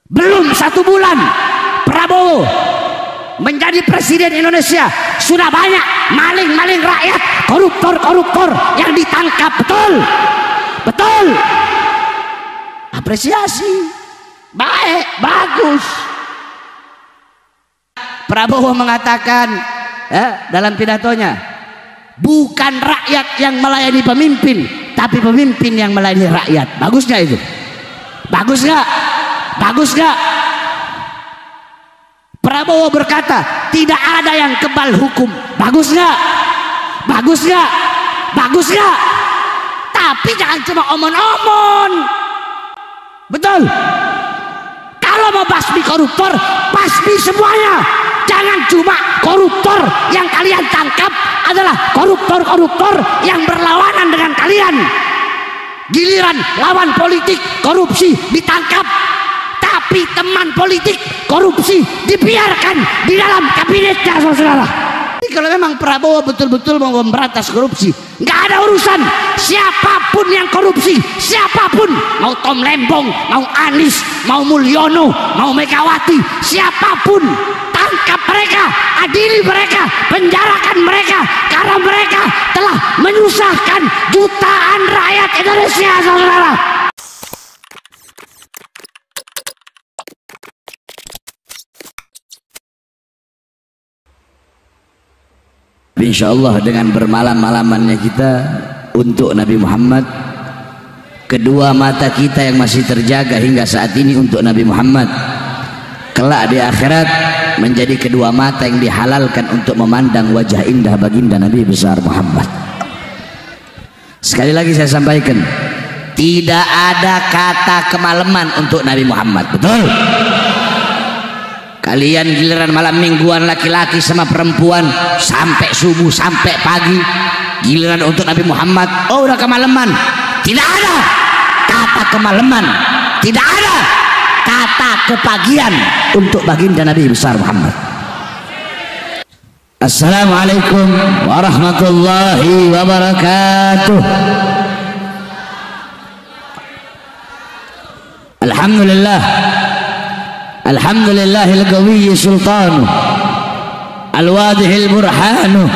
Belum 1 bulan Prabowo menjadi presiden Indonesia, sudah banyak maling-maling rakyat, koruptor-koruptor yang ditangkap. Betul. Apresiasi, baik, bagus. Prabowo mengatakan dalam pidatonya, bukan rakyat yang melayani pemimpin, tapi pemimpin yang melayani rakyat. Bagus nggak itu? Bagus nggak? Prabowo berkata tidak ada yang kebal hukum. Bagus nggak? Tapi jangan cuma omong-omong. Betul. Kalau mau basmi koruptor, basmi semuanya. Jangan cuma koruptor yang kalian tangkap adalah koruptor-koruptor yang berlawanan dengan kalian. Giliran lawan politik korupsi ditangkap, tapi teman politik korupsi dibiarkan di dalam kabinetnya, saudara. Jadi kalau memang Prabowo betul-betul mau memberantas korupsi, nggak ada urusan siapapun yang korupsi, siapapun, mau Tom Lembong, mau Anies, mau Mulyono, mau Megawati, siapapun, tangkap mereka, adili mereka, penjarakan mereka, karena mereka telah menyusahkan jutaan rakyat Indonesia, saudara. Insyaallah dengan bermalam-malamannya kita untuk Nabi Muhammad, kedua mata kita yang masih terjaga hingga saat ini untuk Nabi Muhammad, kelak di akhirat menjadi kedua mata yang dihalalkan untuk memandang wajah indah baginda Nabi besar Muhammad. Sekali lagi saya sampaikan, tidak ada kata kemalaman untuk Nabi Muhammad. Betul? Kalian giliran malam mingguan laki-laki sama perempuan sampai subuh sampai pagi, giliran untuk Nabi Muhammad udah kemalaman. Tidak ada kata kemalaman, tidak ada kata kepagian untuk baginda Nabi besar Muhammad. Assalamualaikum warahmatullahi wabarakatuh. Alhamdulillah, alhamdulillahil qawiyyi sultanuh, al-wadihil burhanuh,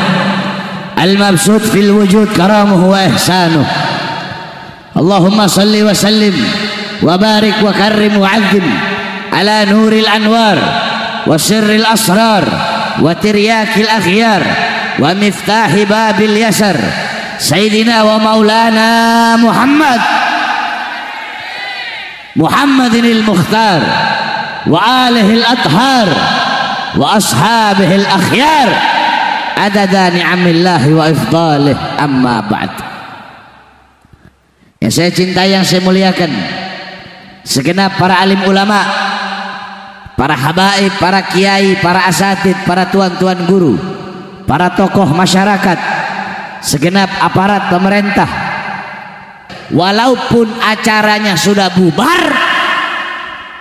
al-mabsut fil wujud karamuhu wa ihsanuh. Allahumma salli wa sallim wa barik wa karrim wa azim ala nuril anwar wa sirril asrar wa tiryakil akhyar wa miftahi babil yasar sayyidina wa maulana Muhammadinil Mukhtar wa alihil athhar wa ashabihil akhyar adada ni'amillahi wa ifdalih, amma ba'd. Yang saya cintai, yang saya muliakan, segenap para alim ulama, para habaib, para kiai, para asatid, para tuan-tuan guru, para tokoh masyarakat, segenap aparat pemerintah. Walaupun acaranya sudah bubar,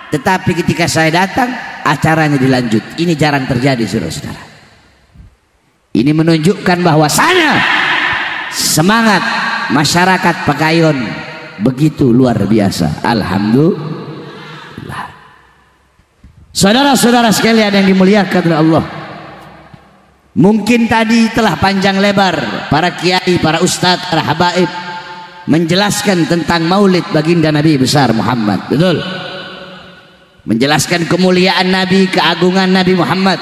tetapi ketika saya datang acaranya dilanjut. Ini jarang terjadi, saudara-saudara. Ini menunjukkan bahwasanya semangat masyarakat Pekayon begitu luar biasa. Alhamdulillah. Saudara-saudara sekalian yang dimuliakan oleh Allah, mungkin tadi telah panjang lebar para kiai, para ustadz, para habaib menjelaskan tentang maulid baginda Nabi besar Muhammad. Betul? Menjelaskan kemuliaan Nabi, keagungan Nabi Muhammad.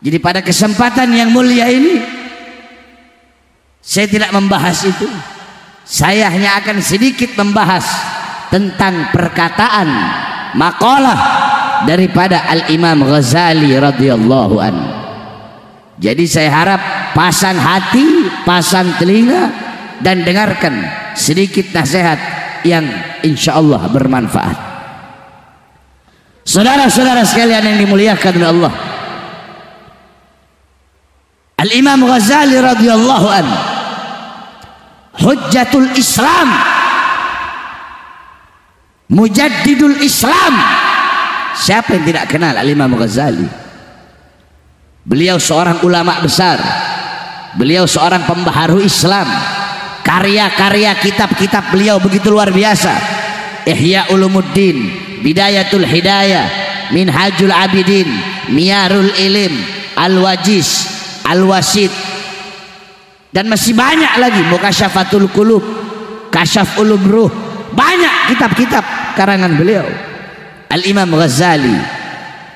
Jadi pada kesempatan yang mulia ini saya tidak membahas itu. Saya hanya akan sedikit membahas tentang perkataan maqalah daripada Al-Imam Ghazali radhiyallahu anhu. Jadi saya harap pasang hati, pasang telinga, dan dengarkan sedikit nasihat yang insya Allah bermanfaat. Saudara-saudara sekalian yang dimuliakan oleh Allah, Al-Imam Ghazali radhiyallahu anhu, hujjatul Islam, mujaddidul Islam. Siapa yang tidak kenal Al-Imam Ghazali? Beliau seorang ulama besar, beliau seorang pembaharu Islam. Karya-karya kitab-kitab beliau begitu luar biasa. Ihya Ulumuddin, Bidayatul Hidayah, Minhajul Abidin, Miyarul Ilim, Al-Wajiz, Al-Wasid, dan masih banyak lagi, Mukasyafatul Qulub, Kasyaf Ulum Ruh. Banyak kitab-kitab karangan beliau Al-Imam Ghazali,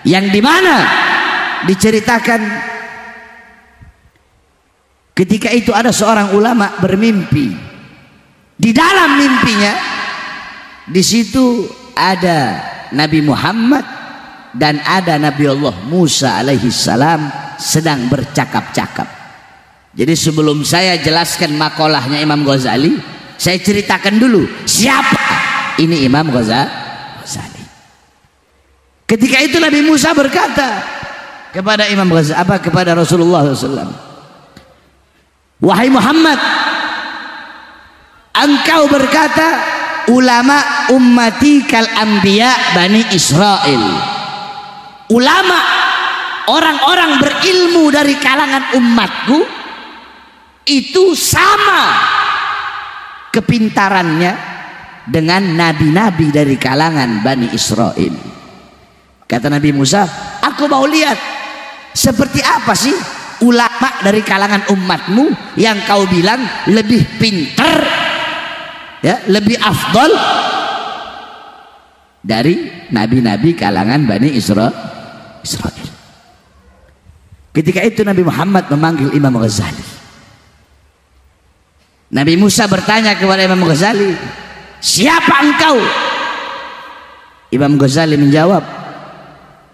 yang dimana diceritakan ketika itu ada seorang ulama bermimpi. Di dalam mimpinya di situ ada Nabi Muhammad dan ada Nabi Allah Musa alaihi salam sedang bercakap-cakap. Jadi sebelum saya jelaskan makolahnya Imam Ghazali, saya ceritakan dulu siapa ini Imam Ghazali. Ketika itu Nabi Musa berkata kepada Imam Ghazali, kepada Rasulullah SAW, wahai Muhammad, engkau berkata ulama ummati kal anbiya bani Israel. Ulama, orang-orang berilmu dari kalangan umatku itu sama kepintarannya dengan nabi-nabi dari kalangan Bani Israel. Kata Nabi Musa, aku mau lihat seperti apa sih ulama dari kalangan umatmu yang kau bilang lebih pintar, ya, lebih afdol dari nabi-nabi kalangan Bani Israel. Ketika itu Nabi Muhammad memanggil Imam Ghazali. Nabi Musa bertanya kepada Imam Ghazali, siapa engkau? Imam Ghazali menjawab,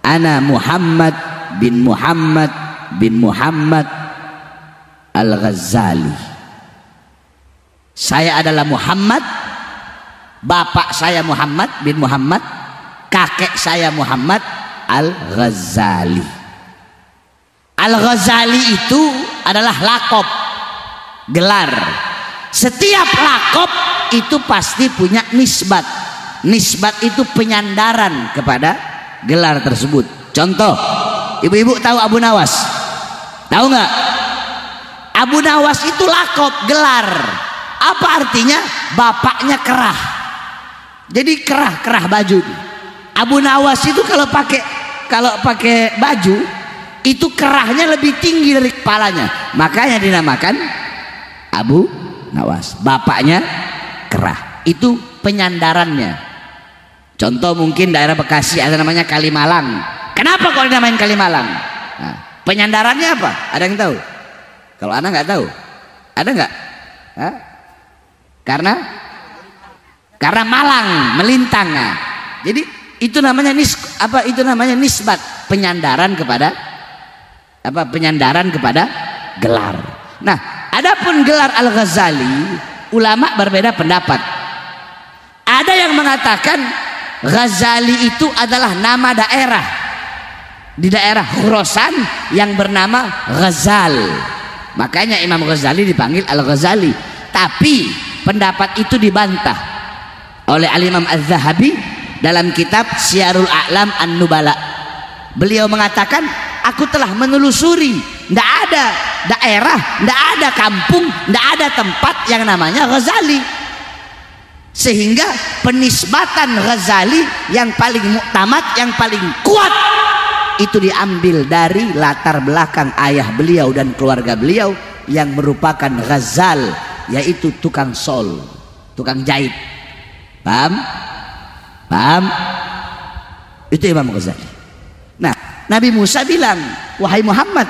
ana Muhammad bin Muhammad bin Muhammad Al-Ghazali. Saya adalah Muhammad, bapak saya Muhammad bin Muhammad, kakek saya Muhammad Al-Ghazali. Al-Ghazali itu adalah lakop, gelar. Setiap lakop itu pasti punya nisbat. Nisbat itu penyandaran kepada gelar tersebut. Contoh, ibu-ibu tahu Abu Nawas? Tahu nggak? Abu Nawas itu lakop, gelar. Apa artinya? Bapaknya kerah. Jadi kerah baju. Abu Nawas itu kalau pakai baju itu kerahnya lebih tinggi dari kepalanya. Makanya dinamakan Abu Nawas. Bapaknya kerah. Itu penyandarannya. Contoh mungkin daerah Bekasi ada namanya Kalimalang. Kenapa kok dinamain Kalimalang? Nah, penyandarannya apa? Ada yang tahu? Kalau anak nggak tahu, ada nggak? Hah? Karena Malang, melintang. Nah, jadi itu namanya nisbat, penyandaran kepada gelar. Nah, adapun gelar Al-Ghazali, ulama berbeda pendapat. Ada yang mengatakan Ghazali itu adalah nama daerah di daerah Khurasan yang bernama Ghazal. Makanya Imam Ghazali dipanggil Al-Ghazali. Tapi pendapat itu dibantah oleh Al-Imam Az-Zahabi dalam kitab Syiarul A'lam An-Nubala. Beliau mengatakan, aku telah menelusuri, tidak ada daerah, tidak ada kampung, tidak ada tempat yang namanya Ghazali. Sehingga penisbatan Ghazali yang paling muktamad, yang paling kuat, itu diambil dari latar belakang ayah beliau dan keluarga beliau yang merupakan Ghazal, yaitu tukang sol, tukang jahit. Paham? Itu Imam Ghazali. Nah, Nabi Musa bilang, wahai Muhammad,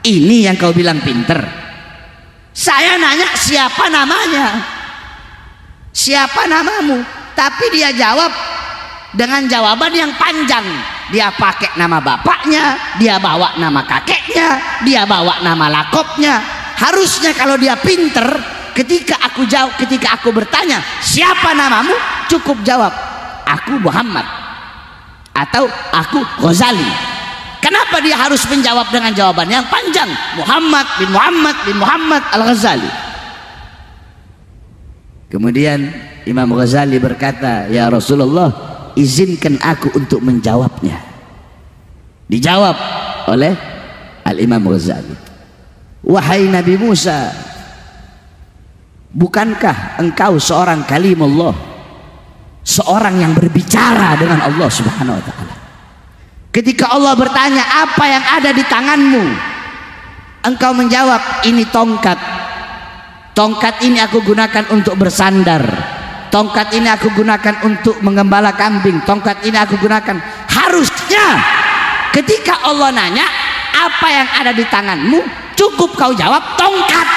ini yang kau bilang pinter. Saya nanya siapa namanya, siapa namamu? Tapi dia jawab dengan jawaban yang panjang. Dia pakai nama bapaknya, dia bawa nama kakeknya, dia bawa nama lakopnya. Harusnya kalau dia pinter, ketika aku bertanya siapa namamu, cukup jawab aku Muhammad atau aku Ghazali. Kenapa dia harus menjawab dengan jawaban yang panjang? Muhammad bin Muhammad bin Muhammad Al-Ghazali. Kemudian Imam Ghazali berkata, ya Rasulullah, izinkan aku untuk menjawabnya. Dijawab oleh Al-Imam Ghazali, wahai Nabi Musa, bukankah engkau seorang kalimullah? seorang yang berbicara dengan Allah Subhanahu wa ta'ala. Ketika Allah bertanya, apa yang ada di tanganmu? Engkau menjawab, ini tongkat. Tongkat ini aku gunakan untuk bersandar. Tongkat ini aku gunakan untuk menggembala kambing. Tongkat ini aku gunakan. Harusnya ketika Allah nanya, apa yang ada di tanganmu? Cukup kau jawab tongkat.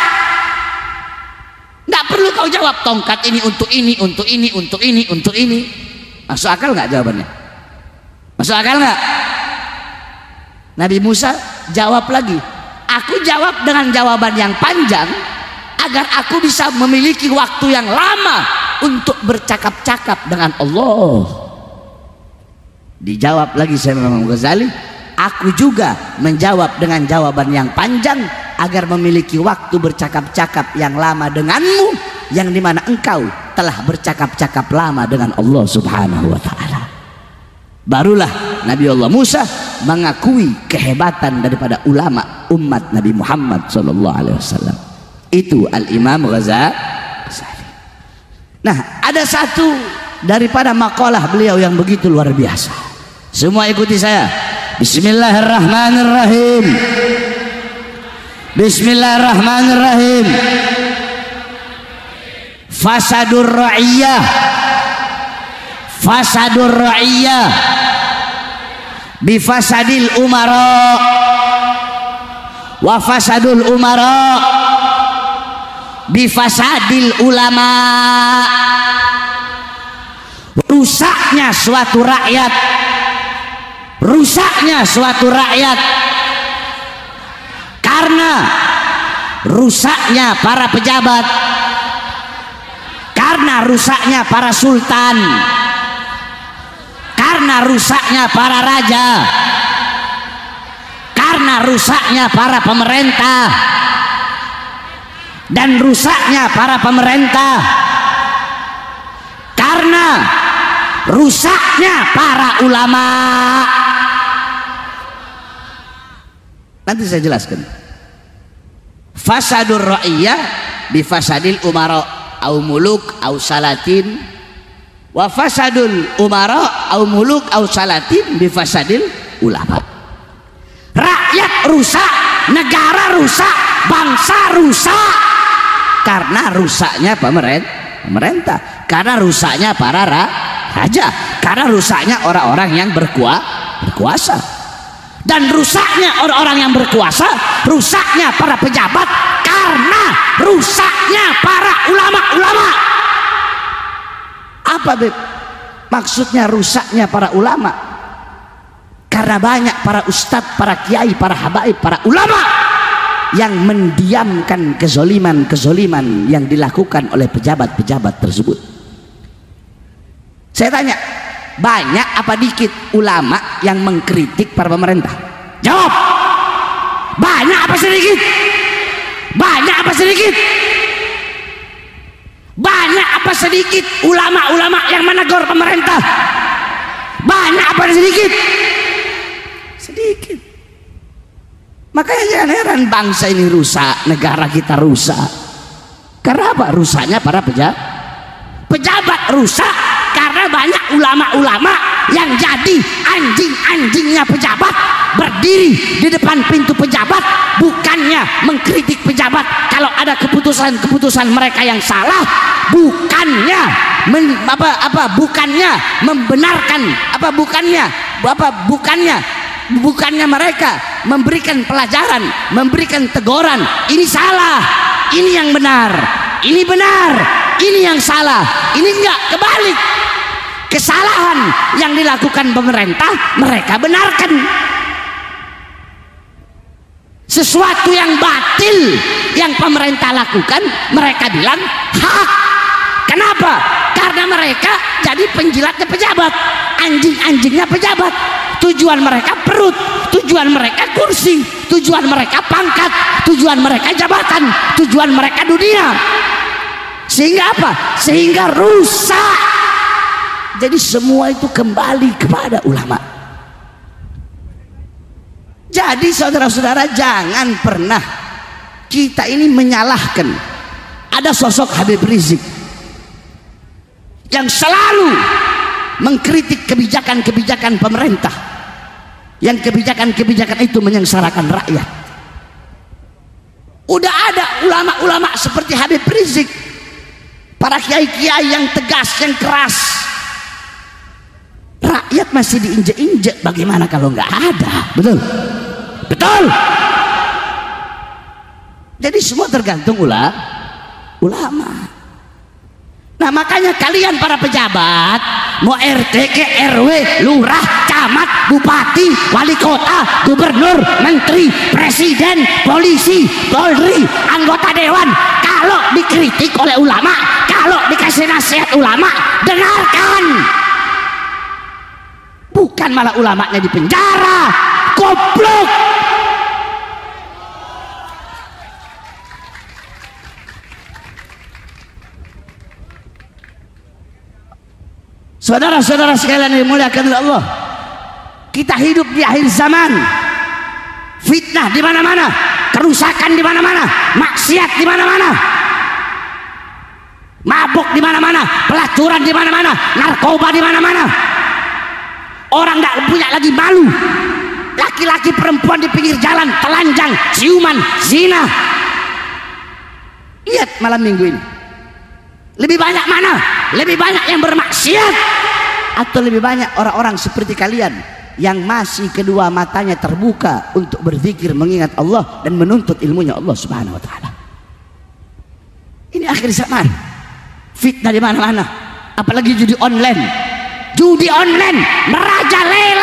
Nggak perlu kau jawab tongkat ini untuk ini, untuk ini, untuk ini, untuk ini. Masuk akal nggak jawabannya? Masuk akal nggak? Nabi Musa jawab lagi. Aku jawab dengan jawaban yang panjang agar aku bisa memiliki waktu yang lama untuk bercakap-cakap dengan Allah. Dijawab lagi sama Imam Ghazali, aku juga menjawab dengan jawaban yang panjang agar memiliki waktu bercakap-cakap yang lama denganmu, yang dimana engkau telah bercakap-cakap lama dengan Allah Subhanahu wa ta'ala. Barulah Nabi Allah Musa mengakui kehebatan daripada ulama umat Nabi Muhammad SAW. Itu Al-Imam Ghazali. Nah, ada satu daripada makalah beliau yang begitu luar biasa. Semua ikuti saya. Bismillahirrahmanirrahim. Bismillahirrahmanirrahim. Fasadur ra'iyah, fasadur ra'iyah bifasadil umara, wa fasadul umara bifasadil ulama. Rusaknya suatu rakyat, rusaknya suatu rakyat karena rusaknya para pejabat, karena rusaknya para sultan, karena rusaknya para raja, karena rusaknya para pemerintah, dan rusaknya para pemerintah karena rusaknya para ulama. Nanti saya jelaskan. Fasadur ra'iyah bifasadil umara au muluk au salatin, wa fasadul umara au muluk au salatin bifasadil ulama. Rakyat rusak, negara rusak, bangsa rusak karena rusaknya pemerintah, karena rusaknya para raja, karena rusaknya orang-orang yang berkuasa, dan rusaknya orang-orang yang berkuasa, rusaknya para pejabat, karena rusaknya para ulama-ulama. Apa maksudnya rusaknya para ulama? Karena banyak para ustadz, para kiai, para habaib, para ulama yang mendiamkan kezoliman yang dilakukan oleh pejabat-pejabat tersebut. Saya tanya, banyak apa dikit ulama yang mengkritik para pemerintah? Jawab. Banyak apa sedikit? Banyak apa sedikit? Banyak apa sedikit ulama-ulama yang menegur pemerintah? Banyak apa sedikit? Sedikit. Makanya jangan heran bangsa ini rusak, negara kita rusak. Karena apa? Rusaknya para pejabat rusak karena banyak ulama-ulama yang jadi anjing-anjingnya pejabat, berdiri di depan pintu pejabat, bukannya mengkritik pejabat kalau ada keputusan-keputusan mereka yang salah, bukannya bukannya membenarkan, bukannya mereka memberikan pelajaran, memberikan teguran, ini salah, ini yang benar, ini benar, ini yang salah, ini enggak, kebalik. Kesalahan yang dilakukan pemerintah mereka benarkan, sesuatu yang batil yang pemerintah lakukan mereka bilang hak. Kenapa? Karena mereka jadi penjilatnya pejabat, anjing-anjingnya pejabat. Tujuan mereka perut, tujuan mereka kursi, tujuan mereka pangkat, tujuan mereka jabatan, tujuan mereka dunia. Sehingga apa? Sehingga rusak. Jadi semua itu kembali kepada ulama. Jadi saudara-saudara, jangan pernah kita ini menyalahkan. Ada sosok Habib Rizik yang selalu mengkritik kebijakan-kebijakan pemerintah, yang kebijakan-kebijakan itu menyengsarakan rakyat. Udah ada ulama-ulama seperti Habib Rizik, para kiai-kiai yang tegas, yang keras. Rakyat masih diinjek-injek, bagaimana kalau nggak ada? Betul? Betul? Jadi semua tergantung ulama. Nah makanya kalian para pejabat, mau RT ke RW, lurah, camat, bupati, wali kota, gubernur, menteri, presiden, polisi, polri, anggota dewan, kalau dikritik oleh ulama, kalau dikasih nasihat ulama, dengarkan. Bukan malah ulamanya di penjara, goblok. Saudara-saudara sekalian yang dimuliakan oleh Allah, kita hidup di akhir zaman. Fitnah di mana-mana, kerusakan di mana-mana, maksiat di mana-mana, mabuk di mana-mana, pelacuran di mana-mana, narkoba di mana-mana. Orang tidak punya lagi malu. Laki-laki perempuan di pinggir jalan telanjang, ciuman, zina. Lihat malam minggu ini, lebih banyak mana? Lebih banyak yang bermaksiat atau lebih banyak orang-orang seperti kalian yang masih kedua matanya terbuka untuk berzikir, mengingat Allah dan menuntut ilmunya Allah Subhanahu wa taala. Ini akhir zaman. Fitnah di mana-mana, apalagi judi online. Judi online merajalela